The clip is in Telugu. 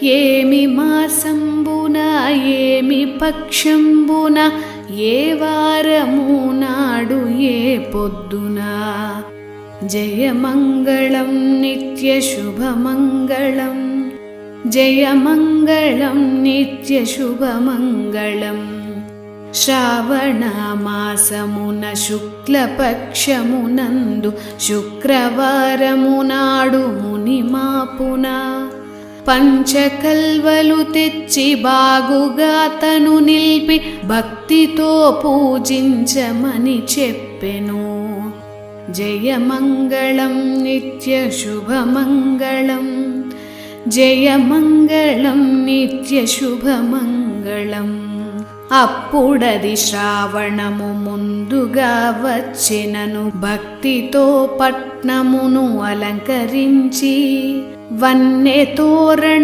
ఏమి మాసంబున ఏమి పక్షంబున ఏ వారము నాడు ఏ పొద్దున జయమంగళం నిత్య శుభమంగళం జయమంగళం నిత్య శుభమంగళం శ్రావణ మాసమున శుక్లపక్షమునందు శుక్రవారము నాడు మునిమాపున పంచకల్వలు తెచ్చి బాగుగా తను నిలిపి భక్తితో పూజించమని చెప్పెను. జయమంగళం నిత్య శుభమంగళం జయమంగళం నిత్య శుభమంగళం. అప్పుడది శ్రావణము ముందుగా వచ్చినను భక్తితో పట్నమును అలంకరించి వన్నె తోరణ